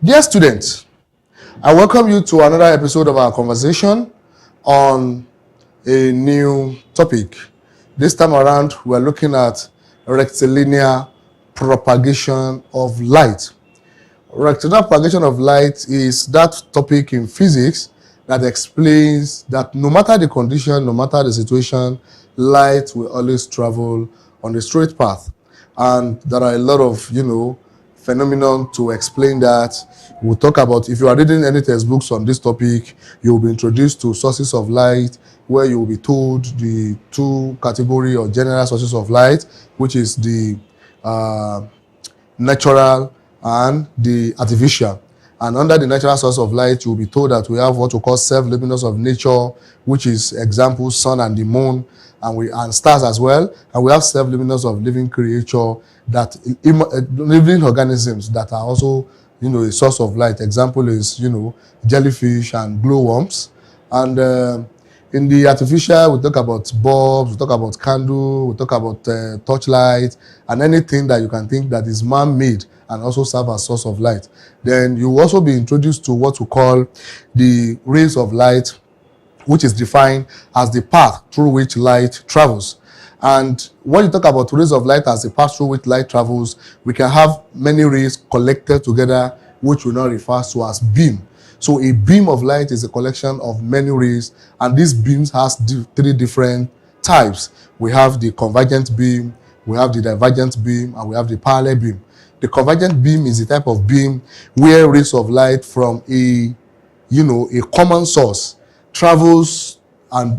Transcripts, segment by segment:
Dear students, I welcome you to another episode of our conversation on a new topic. This time around, we're looking at rectilinear propagation of light. Rectilinear propagation of light is that topic in physics that explains that no matter the condition, no matter the situation, light will always travel on the straight path. And there are a lot of, phenomenon to explain that. We'll talk about, if you are reading any textbooks on this topic, you will be introduced to sources of light, where you will be told the two category or general sources of light, which is the natural and the artificial. And under the natural source of light, you will be told that we have what we call self-luminous of nature, which is example, sun and the moon, and stars as well. And we have self-luminous of living creature, that living organisms that are also, a source of light. Example is, jellyfish and glowworms. And in the artificial, we talk about bulbs, we talk about candle, we talk about torchlight, and anything that you can think that is man-made and also serve as source of light. Then you will also be introduced to what we call the rays of light, which is defined as the path through which light travels. And when you talk about rays of light as the path through which light travels, we can have many rays collected together, which we now refer to as beam. So a beam of light is a collection of many rays, and these beams has three different types. We have the convergent beam, we have the divergent beam, and we have the parallel beam. The convergent beam is the type of beam where rays of light from a common source travels and,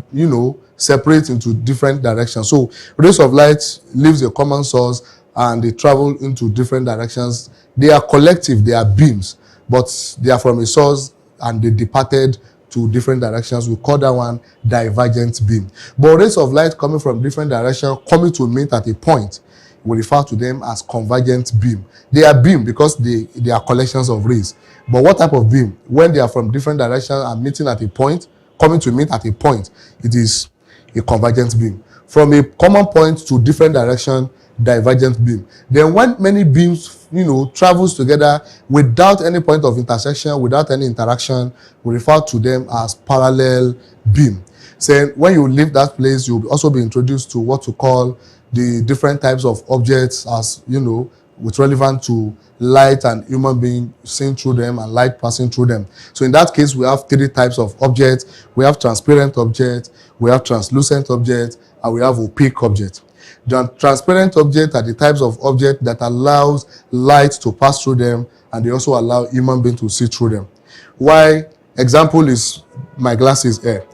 separates into different directions. So rays of light leaves a common source and they travel into different directions. They are collective, they are beams, but they are from a source and they departed to different directions. We call that one divergent beam. But rays of light coming from different directions, coming to meet at a point, we refer to them as convergent beam. They are beam because they are collections of rays. But what type of beam? When they are from different directions and meeting at a point, coming to meet at a point, it is a convergent beam. From a common point to different direction, divergent beam. Then when many beams, travels together without any point of intersection, without any interaction, we refer to them as parallel beam. So when you leave that place, you'll also be introduced to what we call the different types of objects, as with relevant to light and human being seeing through them and light passing through them. So in that case, we have three types of objects. We have transparent objects, we have translucent objects, and we have opaque objects. The transparent objects are the types of objects that allows light to pass through them, and they also allow human being to see through them. Why? Example is my glasses here.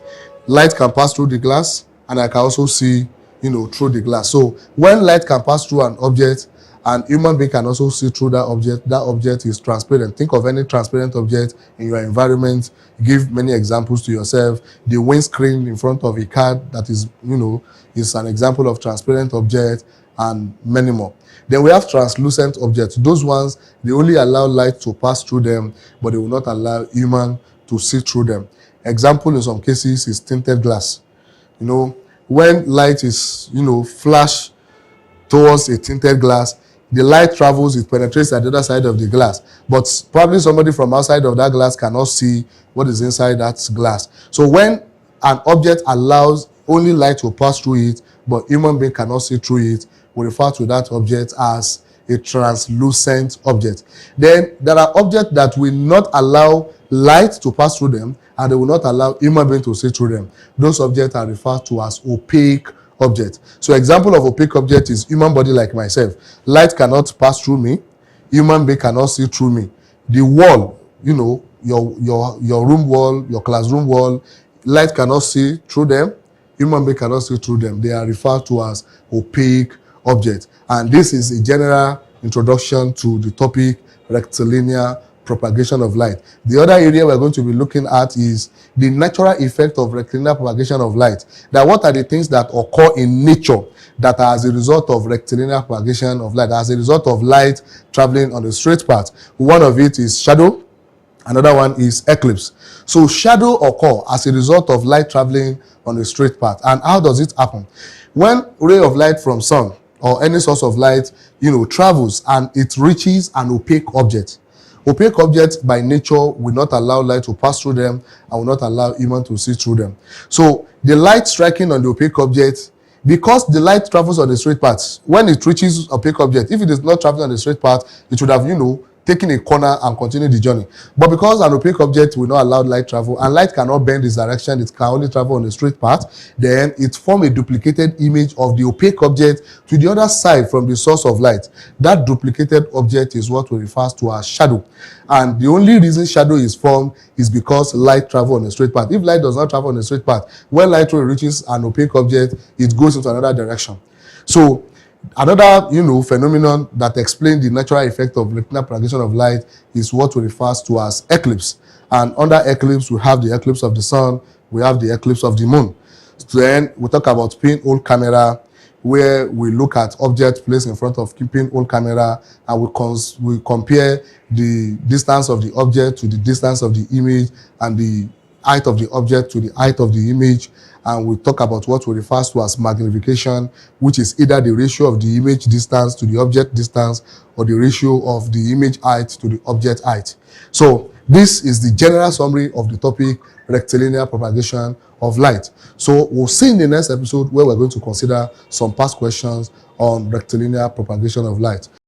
Light can pass through the glass, and I can also see through the glass. So when light can pass through an object and human being can also see through that object is transparent. Think of any transparent object in your environment. Give many examples to yourself. The windscreen in front of a car that is, is an example of transparent object, and many more. Then we have translucent objects. Those ones, they only allow light to pass through them, but they will not allow human to see through them. Example in some cases is tinted glass. When light is, flash towards a tinted glass, the light travels, it penetrates at the other side of the glass. But probably somebody from outside of that glass cannot see what is inside that glass. So when an object allows only light to pass through it, but human being cannot see through it, we refer to that object as a translucent object. Then there are objects that will not allow light to pass through them, and they will not allow human being to see through them. Those objects are referred to as opaque object. So example of opaque object is human body like myself. Light cannot pass through me. Human being cannot see through me. The wall, your room wall, your classroom wall, light cannot see through them. Human being cannot see through them. They are referred to as opaque objects. And this is a general introduction to the topic rectilinear propagation of light. The other area we're going to be looking at is the natural effect of rectilinear propagation of light. That what are the things that occur in nature that are as a result of rectilinear propagation of light, as a result of light traveling on a straight path. One of it is shadow, another one is eclipse. So shadow occur as a result of light traveling on a straight path. And how does it happen? When ray of light from sun or any source of light, travels and it reaches an opaque object, Opaque objects by nature will not allow light to pass through them and will not allow human to see through them. So the light striking on the opaque object, because the light travels on the straight path, when it reaches opaque object, if it is not traveling on the straight path, it would have, taking a corner and continue the journey. But because an opaque object will not allow light travel, and light cannot bend its direction, it can only travel on a straight path, then it forms a duplicated image of the opaque object to the other side from the source of light. That duplicated object is what we refer to as shadow. And the only reason shadow is formed is because light travels on a straight path. If light does not travel on a straight path, when light reaches an opaque object, it goes into another direction. So another, phenomenon that explains the natural effect of rectilinear propagation of light is what we refer to as eclipse. And under eclipse, we have the eclipse of the sun, we have the eclipse of the moon. So then we talk about pinhole camera, where we look at objects placed in front of pinhole camera, and we compare the distance of the object to the distance of the image, and the height of the object to the height of the image. And we talk about what we refer to as magnification, which is either the ratio of the image distance to the object distance or the ratio of the image height to the object height. So this is the general summary of the topic rectilinear propagation of light. So we'll see in the next episode where we're going to consider some past questions on rectilinear propagation of light.